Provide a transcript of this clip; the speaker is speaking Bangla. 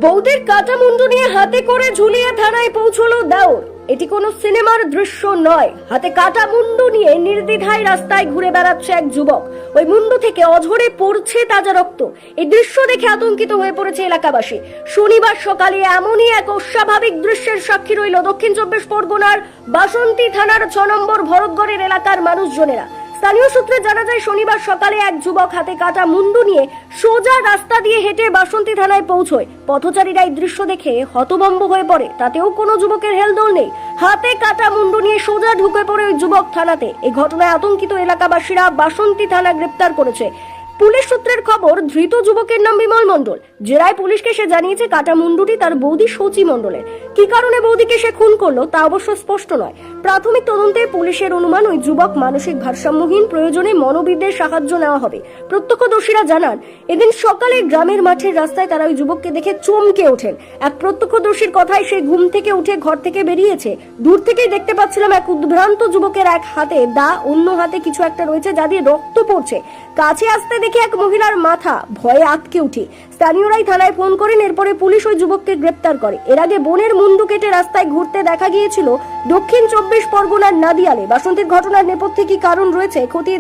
বৌদির কাটা মুন্ডু নিয়ে হাতে করে ঝুলিয়ে থানায় পৌঁছলো দেওর। এটি কোনো সিনেমার দৃশ্য নয়। হাতে কাটা মুন্ডু নিয়ে নির্দ্বিধায় রাস্তায় ঘুরে বেড়াচ্ছে এক যুবক। ওই মুন্ডু থেকে অঝরে পড়ছে তাজা রক্ত। এই দৃশ্য দেখে আতঙ্কিত হয়ে পড়েছে এলাকাবাসী। শনিবার সকালে এমনই এক অস্বাভাবিক দৃশ্যের সাক্ষী রইল দক্ষিণ 24 পরগনার বাসন্তী থানার 6 নম্বর ভরতগড়ের এলাকার মানুষজনেরা। স্থানীয় সূত্রে জানা যায়, শনিবার সকালে এক যুবক হাতে কাটা মুন্ডু নিয়ে সোজা রাস্তা দিয়ে হেঁটে বাসন্তী থানায় পৌঁছয়। পথচারীরা এই দৃশ্য দেখে হতভম্ব হয়ে পড়ে। তাতেও কোনো যুবকের হেলদোল নেই। হাতে কাটা মুন্ডু নিয়ে সোজা ঢুকে পড়ে ওই যুবক থানাতে। এই ঘটনায় আতঙ্কিত এলাকাবাসীরা বাসন্তী থানা গ্রেপ্তার করেছে। পুলিশ সূত্রের খবর, ধৃত যুবকের নাম বিমল মণ্ডল। জেরায় পুলিশকে সে জানিয়েছে কাটা মুন্ডুটি তার বৌদি সচি মণ্ডলের। কি কারণে বৌদিকে সে খুন করলো তা অবশ্য স্পষ্ট নয়। প্রাথমিক তদন্তে পুলিশের অনুমান, ওই যুবক মানসিক ভারসাম্যহীন, প্রয়োজনে মনোবিদদের সাহায্য নেওয়া হবে। প্রত্যক্ষদর্শীরা জানান, এদিন সকালে গ্রামের মাঠের রাস্তায় তারা ওই যুবককে দেখে চমকে ওঠেন। এক প্রত্যক্ষদর্শীর কথায়, সে ঘুম থেকে উঠে ঘর থেকে বেরিয়েছে। দূর থেকেই দেখতে পাচ্ছিলাম এক উদ্ভ্রান্ত যুবকের এক হাতে দা, অন্য হাতে কিছু একটা রয়েছে যা দিয়ে রক্ত পড়ছে। কাছে আসতে দেখে এক মহিলার মাথা ভয়ে আটকে উঠে স্থানীয়রাই থানায় ফোন করেন। এরপরে পুলিশ ওই যুবককে গ্রেপ্তার করে। এর আগে বোনের মুন্ডু কেটে রাস্তায় ঘুরতে দেখা গিয়েছিল দক্ষিণ 24 পরগনার নাদিয়ালে। বাসন্তীর ঘটনার নেপথ্যে কি কারণ রয়েছে খতিয়ে